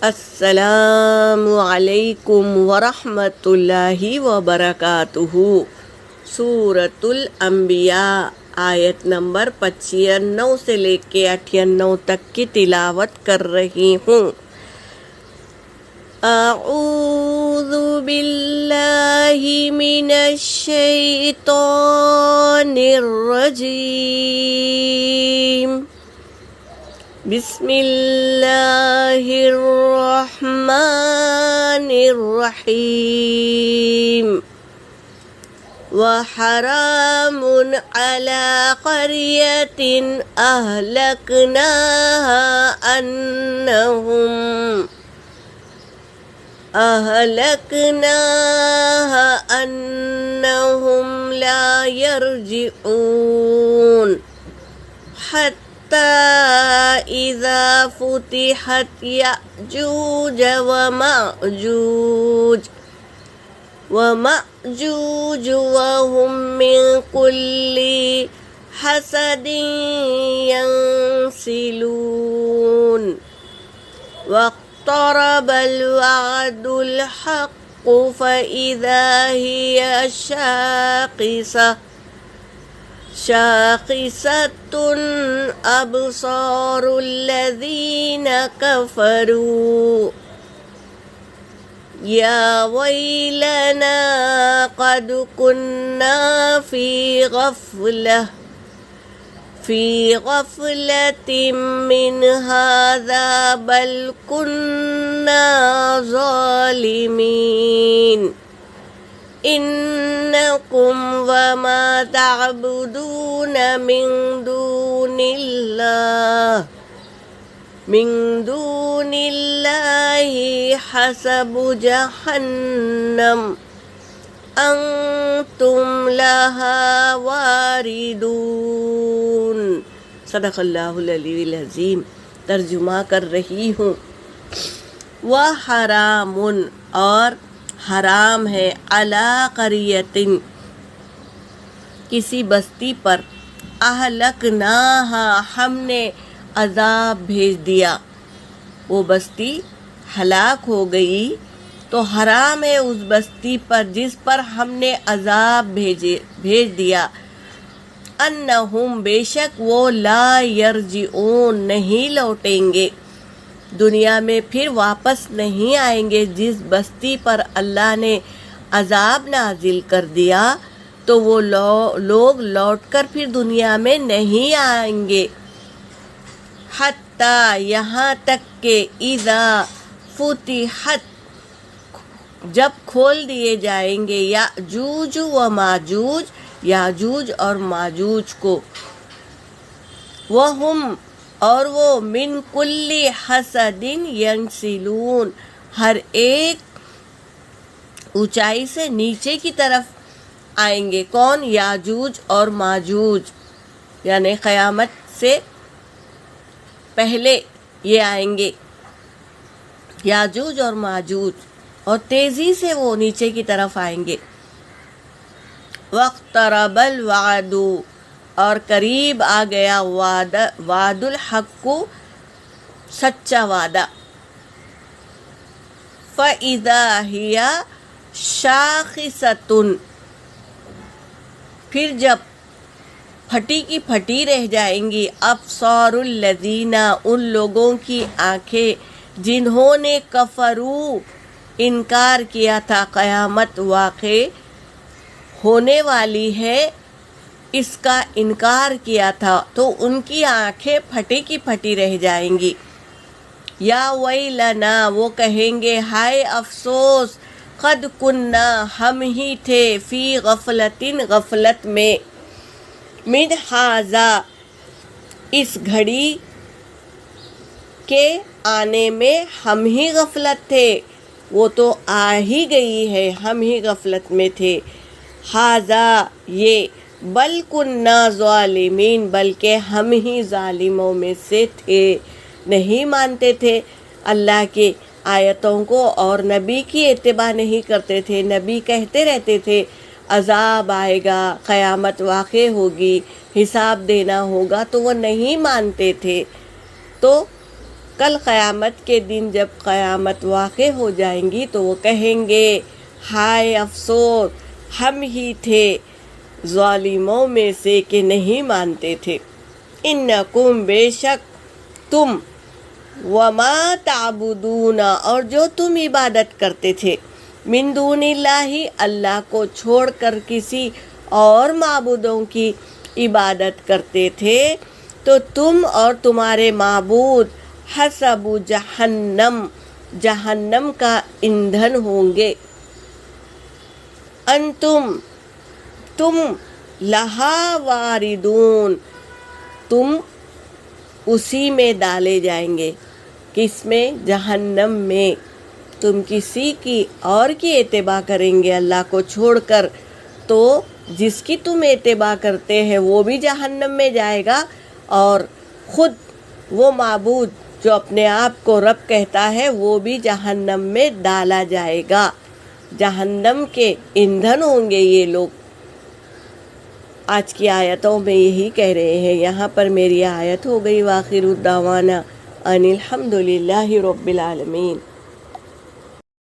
السلام علیکم ورحمۃ اللہ وبرکاتہ۔ سورۃ الانبیاء آیت نمبر 95 سے لے کے 98 تک کی تلاوت کر رہی ہوں۔ اعوذ باللہ من الشیطان الرجیم، بسم اللہ الرحمن الرحیم۔ وحرام علی قریۃ أهلكناها أنهم لا يرجعون حتى إذا فتحت يأجوج ومأجوج وهم من كل حدب ينسلون واقترب الوعد الحق فإذا هي شاخصة أبصار الذين كفروا يا ويلنا قد كنا في غفلة من هذا بل كنا ظالمين إنكم وما تعبدون من دون الله حسب جهنم انتم لها واردون۔ صدق اللہ العلی العظیم۔ ترجمہ کر رہی ہوں۔ وحرام اور حرام ہے، علی قریۃ کسی بستی پر، اہلکناہا ہم نے عذاب بھیج دیا، وہ بستی ہلاک ہو گئی تو حرام ہے اس بستی پر جس پر ہم نے عذاب بھیج دیا، انہم بے شک وہ لا یرجعون نہیں لوٹیں گے، دنیا میں پھر واپس نہیں آئیں گے۔ جس بستی پر اللہ نے عذاب نازل کر دیا تو وہ لوگ لوٹ کر پھر دنیا میں نہیں آئیں گے۔ حتیٰ یہاں تک کہ اذا فتحت جب کھول دیے جائیں گے، یاجوج و ماجوج یاجوج اور ماجوج کو، وہم اور وہ من کل حدب ینسلون ہر ایک اونچائی سے نیچے کی طرف آئیں گے۔ کون؟ یاجوج اور ماجوج، یعنی قیامت سے پہلے یہ آئیں گے یاجوج اور ماجوج، اور تیزی سے وہ نیچے کی طرف آئیں گے۔ واقترب الوعد اور قریب آ گیا وعد الحق سچا وعدہ، فَإِذَا هِيَ شَاخِصَةٌ پھر جب پھٹی کی پھٹی رہ جائیں گی، ابصار الذین ان لوگوں کی آنکھیں جنہوں نے کفرو انکار کیا تھا، قیامت واقع ہونے والی ہے اس کا انکار کیا تھا، تو ان کی آنکھیں پھٹی کی پھٹی رہ جائیں گی۔ یا ویلنا وہ کہیں گے ہائے افسوس، قد کننا ہم ہی تھے، فی غفلت میں، من ھذا اس گھڑی کے آنے میں ہم ہی غفلت تھے، وہ تو آ ہی گئی ہے، ہم ہی غفلت میں تھے۔ ھذا یہ، بل کننا ظالمین بلکہ ہم ہی ظالموں میں سے تھے، نہیں مانتے تھے اللہ کے آیتوں کو اور نبی کی اتباع نہیں کرتے تھے۔ نبی کہتے رہتے تھے عذاب آئے گا، قیامت واقع ہوگی، حساب دینا ہوگا، تو وہ نہیں مانتے تھے۔ تو کل قیامت کے دن جب قیامت واقع ہو جائیں گی تو وہ کہیں گے ہائے افسوس، ہم ہی تھے ظالموں میں سے کہ نہیں مانتے تھے۔ انکم، بے شک تم، وما تعبدون، اور جو تم عبادت کرتے تھے، من دون اللہ، اللہ کو چھوڑ کر کسی اور معبودوں کی عبادت کرتے تھے، تو تم اور تمہارے معبود حسب جہنم، جہنم کا ایندھن ہوں گے۔ انتم، تم، لہا واردون، تم اسی میں ڈالے جائیں گے۔ کس میں؟ جہنم میں۔ تم کسی کی اور کی اتباع کریں گے اللہ کو چھوڑ کر، تو جس کی تم اتباع کرتے ہیں وہ بھی جہنم میں جائے گا، اور خود وہ معبود جو اپنے آپ کو رب کہتا ہے وہ بھی جہنم میں ڈالا جائے گا۔ جہنم کے ایندھن ہوں گے یہ لوگ۔ آج کی آیتوں میں یہی کہہ رہے ہیں۔ یہاں پر میری آیت ہو گئی۔ وآخر دعوانا ان الحمد للہ رب العالمین۔